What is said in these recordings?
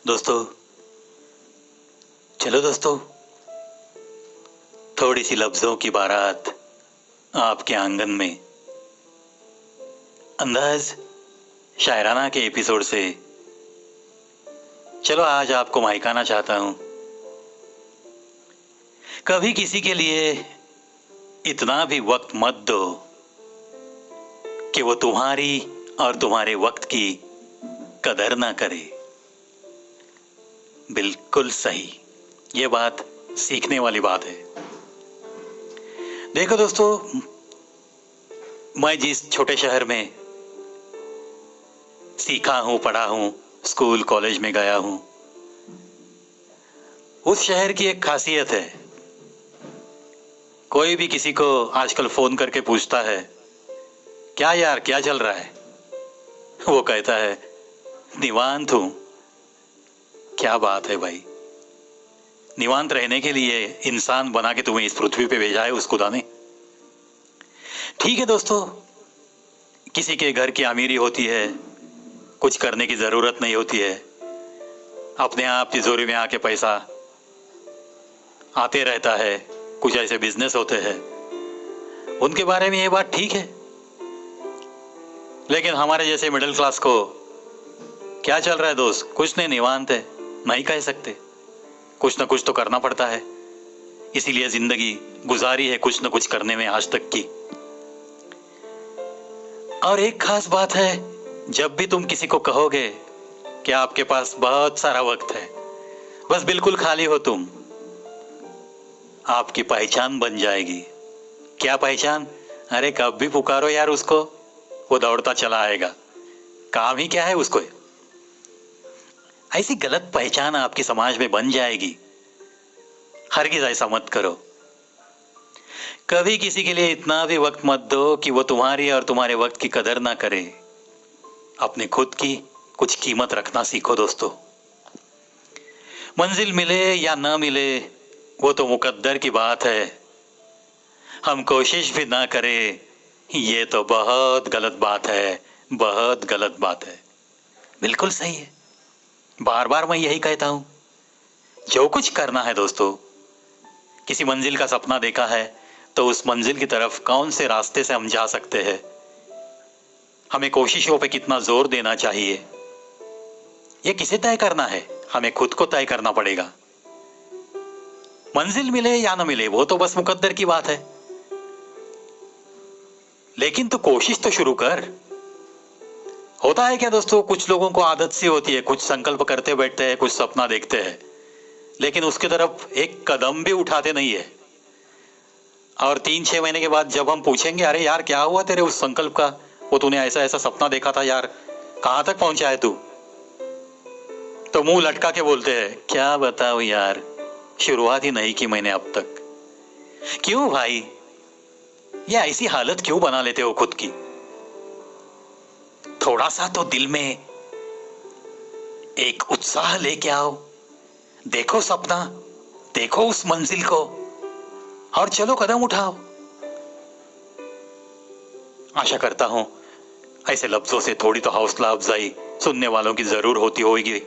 दोस्तों, चलो दोस्तों, थोड़ी सी लफ्जों की बारात आपके आंगन में। अंदाज शायराना के एपिसोड से चलो आज आपको महकाना चाहता हूं। कभी किसी के लिए इतना भी वक्त मत दो कि वो तुम्हारी और तुम्हारे वक्त की कदर ना करे। बिल्कुल सही, ये बात सीखने वाली बात है। देखो दोस्तों, मैं जिस छोटे शहर में सीखा हूं, पढ़ा हूं, स्कूल कॉलेज में गया हूं, उस शहर की एक खासियत है। कोई भी किसी को आजकल फोन करके पूछता है, क्या यार क्या चल रहा है, वो कहता है निवांत हूं। क्या बात है भाई, निवांत रहने के लिए इंसान बना के तुम्हें इस पृथ्वी पे भेजा है उस खुदा ने। ठीक है दोस्तों, किसी के घर की अमीरी होती है, कुछ करने की जरूरत नहीं होती है, अपने आप तिजोरी में आके पैसा आते रहता है, कुछ ऐसे बिजनेस होते हैं, उनके बारे में ये बात ठीक है। लेकिन हमारे जैसे मिडिल क्लास को क्या चल रहा है दोस्त, कुछ नहीं, निवांत है, नहीं कह सकते, कुछ ना कुछ तो करना पड़ता है। इसीलिए जिंदगी गुजारी है कुछ ना कुछ करने में आज तक की। और एक खास बात है, जब भी तुम किसी को कहोगे कि आपके पास बहुत सारा वक्त है, बस बिल्कुल खाली हो तुम, आपकी पहचान बन जाएगी। क्या पहचान? अरे कब भी पुकारो यार उसको, वो दौड़ता चला आएगा, काम ही क्या है उसको। ऐसी गलत पहचान आपकी समाज में बन जाएगी, हरगिज ऐसा मत करो। कभी किसी के लिए इतना भी वक्त मत दो कि वो तुम्हारी और तुम्हारे वक्त की कदर ना करे। अपने खुद की कुछ कीमत रखना सीखो दोस्तों। मंजिल मिले या ना मिले वो तो मुकद्दर की बात है, हम कोशिश भी ना करें ये तो बहुत गलत बात है, बहुत गलत बात है। बिल्कुल सही है, बार बार मैं यही कहता हूं। जो कुछ करना है दोस्तों, किसी मंजिल का सपना देखा है तो उस मंजिल की तरफ कौन से रास्ते से हम जा सकते हैं, हमें कोशिशों पे कितना जोर देना चाहिए, ये किसे तय करना है? हमें खुद को तय करना पड़ेगा। मंजिल मिले या ना मिले वो तो बस मुकद्दर की बात है, लेकिन तो कोशिश तो शुरू कर। होता है क्या दोस्तों, कुछ लोगों को आदत सी होती है, कुछ संकल्प करते बैठते हैं, कुछ सपना देखते हैं, लेकिन उसकी तरफ एक कदम भी उठाते नहीं है। और 3-6 महीने के बाद जब हम पूछेंगे, अरे यार क्या हुआ तेरे उस संकल्प का, वो तूने ऐसा ऐसा सपना देखा था यार, कहां तक पहुंचा है तू, तो मुंह लटका के बोलते हैं, क्या बताओ यार, शुरुआत ही नहीं की मैंने अब तक। क्यों भाई, ये ऐसी हालत क्यों बना लेते हो खुद की? थोड़ा सा तो दिल में एक उत्साह लेके आओ, देखो सपना, देखो उस मंजिल को और चलो कदम उठाओ। आशा करता हूं ऐसे लफ्जों से थोड़ी तो हौसला अफजाई सुनने वालों की जरूर होती होगी।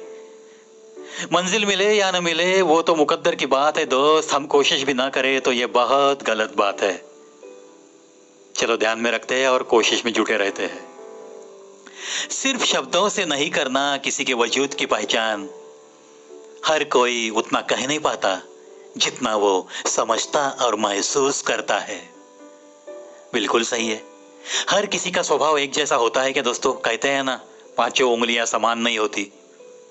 मंजिल मिले या न मिले वो तो मुकद्दर की बात है दोस्त, हम कोशिश भी ना करें तो ये बहुत गलत बात है। चलो ध्यान में रखते हैं और कोशिश में जुटे रहते हैं। सिर्फ शब्दों से नहीं करना किसी के वजूद की पहचान, हर कोई उतना कह नहीं पाता जितना वो समझता और महसूस करता है। बिल्कुल सही है, हर किसी का स्वभाव एक जैसा होता है क्या दोस्तों? कहते हैं ना, पांचों उंगलियां समान नहीं होती।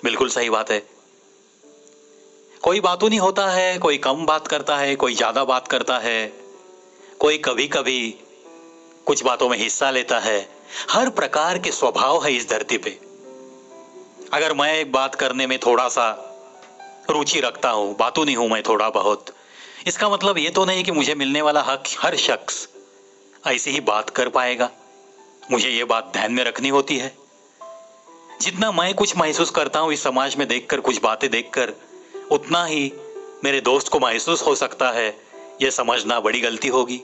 बिल्कुल सही बात है। कोई बातों नहीं होता है, कोई कम बात करता है, कोई ज्यादा बात करता है, कोई कभी कभी कुछ बातों में हिस्सा लेता है। हर प्रकार के स्वभाव है इस धरती पे। अगर मैं एक बात करने में थोड़ा सा रुचि रखता हूं, बातों नहीं हूं मैं थोड़ा बहुत, इसका मतलब ये तो नहीं कि मुझे मिलने वाला हक हर शख्स ऐसी ही बात कर पाएगा। मुझे ये बात ध्यान में रखनी होती है। जितना मैं कुछ महसूस करता हूं इस समाज में देखकर, कुछ बातें देखकर, उतना ही मेरे दोस्त को महसूस हो सकता है, यह समझना बड़ी गलती होगी।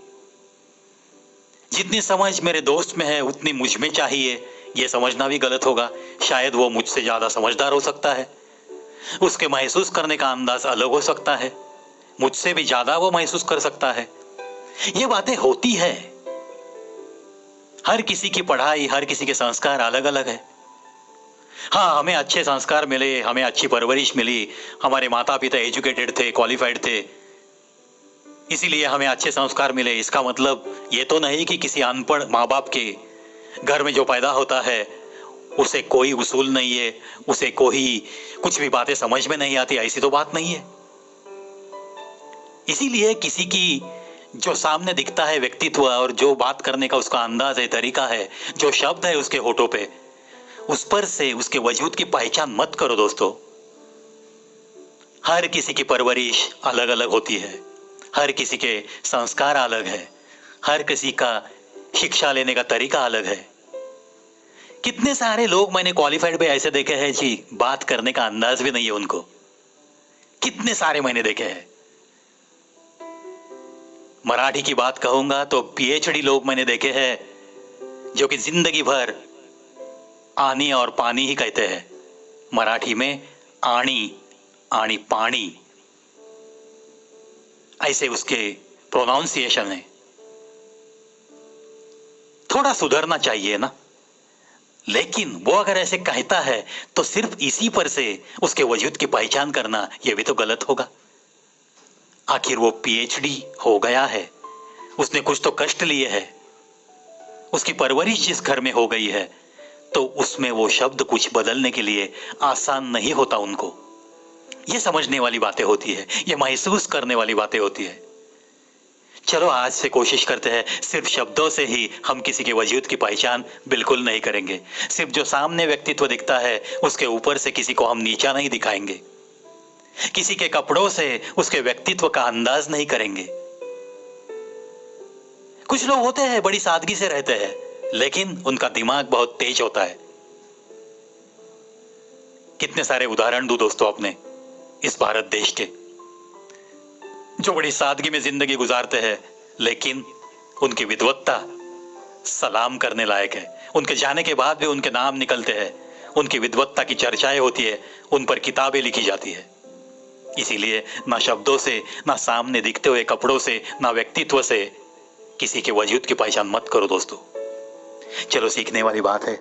जितनी समझ मेरे दोस्त में है उतनी मुझ में चाहिए, यह समझना भी गलत होगा। शायद वो मुझसे ज्यादा समझदार हो सकता है, उसके महसूस करने का अंदाज अलग हो सकता है, मुझसे भी ज्यादा वो महसूस कर सकता है। ये बातें होती है। हर किसी की पढ़ाई, हर किसी के संस्कार अलग अलग है। हाँ, हमें अच्छे संस्कार मिले, हमें अच्छी परवरिश मिली, हमारे माता पिता एजुकेटेड थे, क्वालिफाइड थे, इसीलिए हमें अच्छे संस्कार मिले। इसका मतलब ये तो नहीं कि किसी अनपढ़ माँ बाप के घर में जो पैदा होता है उसे कोई उसूल नहीं है, उसे कोई कुछ भी बातें समझ में नहीं आती, ऐसी तो बात नहीं है। इसीलिए किसी की जो सामने दिखता है व्यक्तित्व और जो बात करने का उसका अंदाज है, तरीका है, जो शब्द है उसके होठों पे, उस पर से उसके वजूद की पहचान मत करो दोस्तों। हर किसी की परवरिश अलग अलग होती है, हर किसी के संस्कार अलग है, हर किसी का शिक्षा लेने का तरीका अलग है। कितने सारे लोग मैंने क्वालिफाइड पे ऐसे देखे हैं जी, बात करने का अंदाज भी नहीं है उनको। कितने सारे मैंने देखे हैं। मराठी की बात कहूंगा तो पीएचडी लोग मैंने देखे हैं जो कि जिंदगी भर आनी और पानी ही कहते हैं। मराठी में आणी, आणी पानी, ऐसे उसके प्रोनाउंसिएशन है। थोड़ा सुधरना चाहिए ना। लेकिन वो अगर ऐसे कहता है तो सिर्फ इसी पर से उसके वजूद की पहचान करना यह भी तो गलत होगा। आखिर वो पीएचडी हो गया है, उसने कुछ तो कष्ट लिए है, उसकी परवरिश जिस घर में हो गई है, तो उसमें वो शब्द कुछ बदलने के लिए आसान नहीं होता उनको। ये समझने वाली बातें होती है, ये महसूस करने वाली बातें होती है। चलो आज से कोशिश करते हैं, सिर्फ शब्दों से ही हम किसी के वजूद की पहचान बिल्कुल नहीं करेंगे। सिर्फ जो सामने व्यक्तित्व दिखता है उसके ऊपर से किसी को हम नीचा नहीं दिखाएंगे, किसी के कपड़ों से उसके व्यक्तित्व का अंदाज नहीं करेंगे। कुछ लोग होते हैं बड़ी सादगी से रहते हैं, लेकिन उनका दिमाग बहुत तेज होता है। कितने सारे उदाहरण दूं दोस्तों अपने इस भारत देश के, जो बड़ी सादगी में जिंदगी गुजारते हैं, लेकिन उनकी विद्वत्ता सलाम करने लायक है। उनके जाने के बाद भी उनके नाम निकलते हैं, उनकी विद्वत्ता की चर्चाएं होती है, उन पर किताबें लिखी जाती है। इसीलिए ना शब्दों से, ना सामने दिखते हुए कपड़ों से, ना व्यक्तित्व से किसी के वजूद की पहचान मत करो दोस्तों। चलो, सीखने वाली बात है।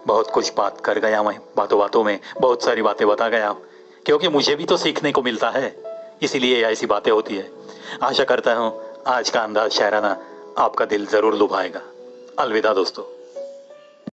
बहुत कुछ बात कर गया मैं, बातों बातों में बहुत सारी बातें बता गया, क्योंकि मुझे भी तो सीखने को मिलता है, इसीलिए ऐसी बातें होती है। आशा करता हूं आज का अंदाज शायराना आपका दिल जरूर लुभाएगा। अलविदा दोस्तों।